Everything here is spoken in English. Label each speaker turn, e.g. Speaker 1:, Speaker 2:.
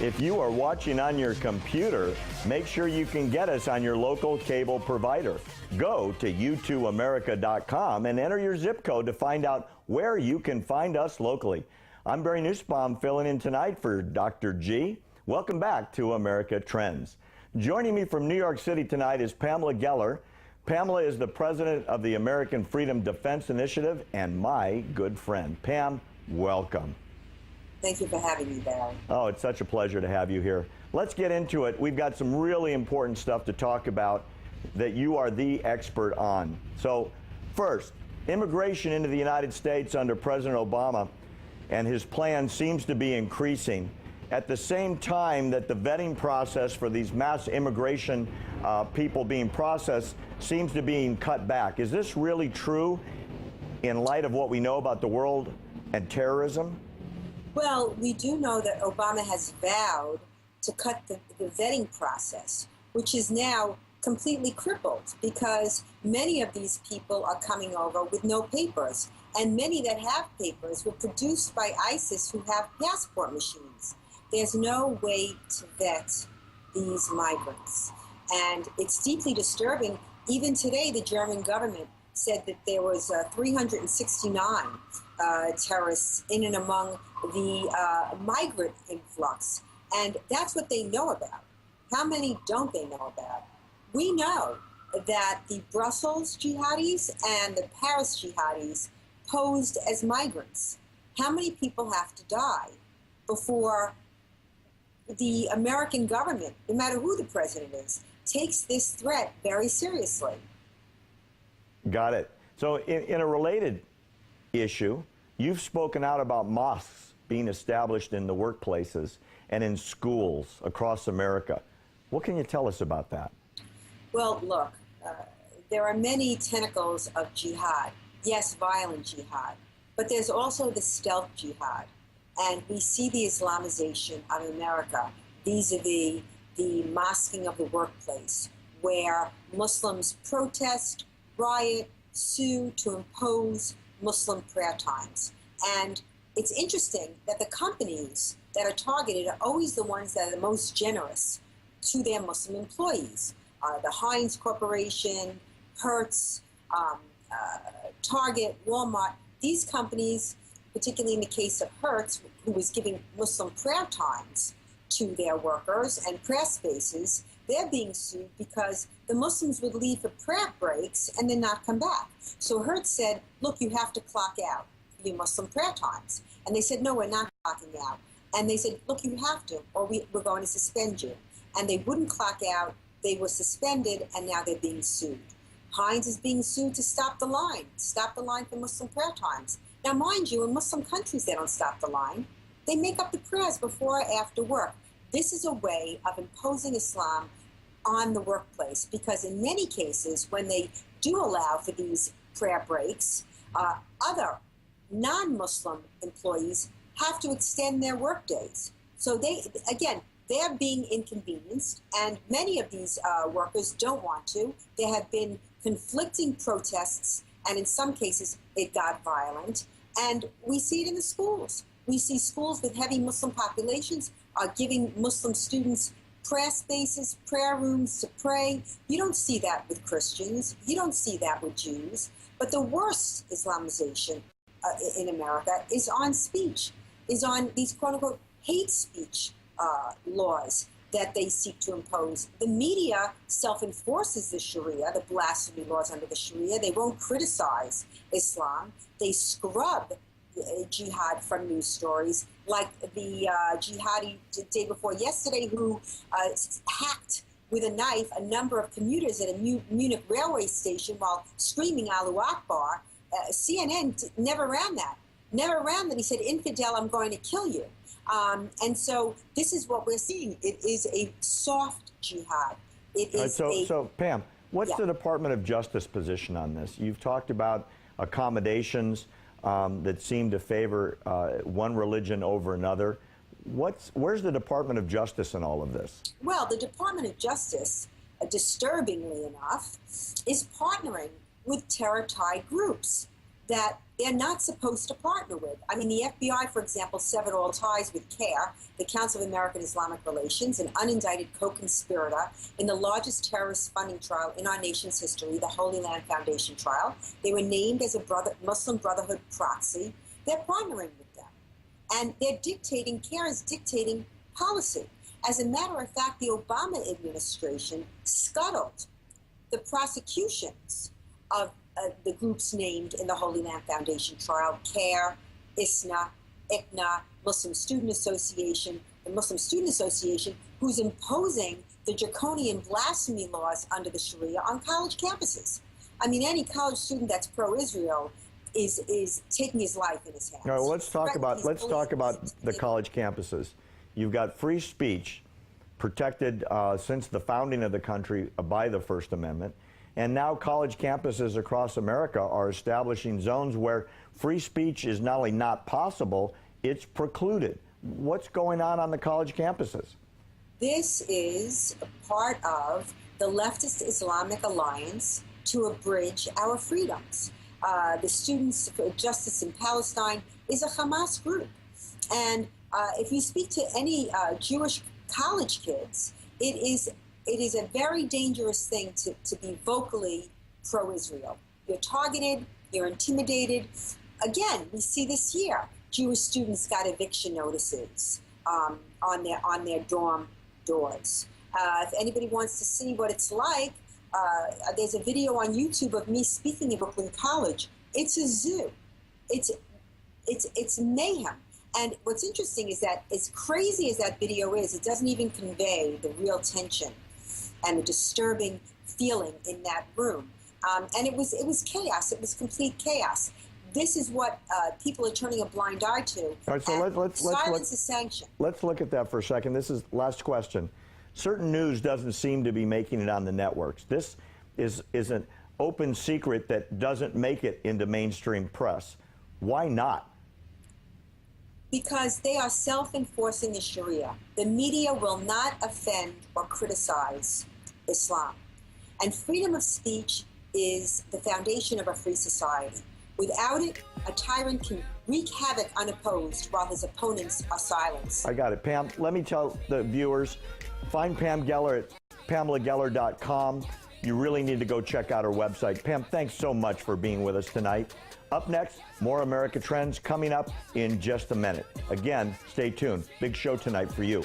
Speaker 1: If you are watching on your computer, make sure you can get us on your local cable provider. Go to youtooamerica.com and enter your zip code to find out where you can find us locally. I'm Barry Nussbaum, filling in tonight for Dr. G. Welcome back to America Trends. Joining me from New York City tonight is Pamela Geller. Pamela is the president of the American Freedom Defense Initiative and my good friend. Pam, welcome.
Speaker 2: Thank you for having me, Barry.
Speaker 1: Oh, it's such a pleasure to have you here. Let's get into it. We've got some really important stuff to talk about that you are the expert on. So, first, immigration into the United States under President Obama and his plan seems to be increasing at the same time that the vetting process for these mass immigration people being processed seems to be being cut back. Is this really true in light of what we know about the world and terrorism?
Speaker 2: Well, we do know that Obama has vowed to cut the vetting process, which is now completely crippled because many of these people are coming over with no papers, and many that have papers were produced by ISIS who have passport machines. There's no way to vet these migrants, and it's deeply disturbing. Even today, the German government said that there was 369 terrorists in and among the migrant influx, and that's what they know about. How many don't they know about? We know that the Brussels jihadis and the Paris jihadis posed as migrants. How many people have to die before the American government, no matter who the president is, takes this threat very seriously?
Speaker 1: Got it. So in a related issue, you've spoken out about mosques being established in the workplaces and in schools across America. What can you tell us about that?
Speaker 2: Well, look, there are many tentacles of jihad. Yes, violent jihad, but there's also the stealth jihad. And we see the Islamization of America vis-a-vis the mosquing of the workplace, where Muslims protest, riot, sue to impose Muslim prayer times. And it's interesting that the companies that are targeted are always the ones that are the most generous to their Muslim employees. The Heinz Corporation, Hertz, Target, Walmart, these companies, particularly in the case of Hertz, who was giving Muslim prayer times to their workers and prayer spaces, they're being sued because the Muslims would leave for prayer breaks and then not come back. So Hertz said, look, you have to clock out for your Muslim prayer times. And they said, no, we're not clocking out. And they said, look, you have to, or we're going to suspend you. And they wouldn't clock out. They were suspended, and now they're being sued. Heinz is being sued to stop the line for Muslim prayer times. Now, mind you, in Muslim countries, they don't stop the line. They make up the prayers before or after work. This is a way of imposing Islam on the workplace, because in many cases, when they do allow for these prayer breaks, other non-Muslim employees have to extend their work days. So they're being inconvenienced, and many of these workers don't want to. There have been conflicting protests, and in some cases, it got violent. And we see it in the schools. We see schools with heavy Muslim populations are giving Muslim students prayer spaces, prayer rooms to pray. You don't see that with Christians. You don't see that with Jews. But the worst Islamization in America is on speech, is on these quote-unquote hate speech laws that they seek to impose. The media self-enforces the Sharia, the blasphemy laws under the Sharia. They won't criticize Islam. They scrub jihad from news stories, like the jihadi the day before yesterday who hacked with a knife a number of commuters at a Munich railway station while screaming Allahu Akbar. CNN never ran that. He said, infidel, I'm going to kill you. And so this is what we're seeing. It is a soft jihad. It is
Speaker 1: so Pam, what's the Department of Justice position on this? You've talked about accommodations that seem to favor one religion over another. Where's the Department of Justice in all of this?
Speaker 2: Well, the Department of Justice, disturbingly enough, is partnering with terror-tied groups that they're not supposed to partner with. I mean, the FBI, for example, severed all ties with CARE, the Council of American Islamic Relations, an unindicted co-conspirator in the largest terrorist funding trial in our nation's history, the Holy Land Foundation trial. They were named as a Muslim Brotherhood proxy. They're partnering with them. And they're dictating, CARE is dictating policy. As a matter of fact, the Obama administration scuttled the prosecutions of the groups named in the Holy Land Foundation trial: CARE, ISNA, ICNA, Muslim Student Association, the Muslim Student Association, who's imposing the draconian blasphemy laws under the Sharia on college campuses. I mean, any college student that's pro-Israel is taking his life in his hands.
Speaker 1: All right, well, let's talk about the college campuses. You've got free speech protected since the founding of the country by the First Amendment. And now college campuses across America are establishing zones where free speech is not only not possible, it's precluded. What's going on the college campuses?
Speaker 2: This is a part of the leftist Islamic alliance to abridge our freedoms. The Students for Justice in Palestine is a Hamas group. And if you speak to any Jewish college kids, it is a very dangerous thing to be vocally pro-Israel. You're targeted, you're intimidated. Again, we see this year, Jewish students got eviction notices on their dorm doors. If anybody wants to see what it's like, there's a video on YouTube of me speaking at Brooklyn College. It's a zoo. It's mayhem. And what's interesting is that as crazy as that video is, it doesn't even convey the real tension and the disturbing feeling in that room. And it was chaos. It was complete chaos. This is what people are turning a blind eye to.
Speaker 1: All right, so
Speaker 2: silence is sanction.
Speaker 1: Let's look at that for a second. This is last question. Certain news doesn't seem to be making it on the networks. This is an open secret that doesn't make it into mainstream press. Why not?
Speaker 2: Because they are self-enforcing the Sharia. The media will not offend or criticize Islam. And freedom of speech is the foundation of a free society. Without it, a tyrant can wreak havoc unopposed while his opponents are silenced.
Speaker 1: I got it. Pam, let me tell the viewers, find Pam Geller at PamelaGeller.com. You really need to go check out her website. Pam, thanks so much for being with us tonight. Up next, more America Trends coming up in just a minute. Again, stay tuned. Big show tonight for you.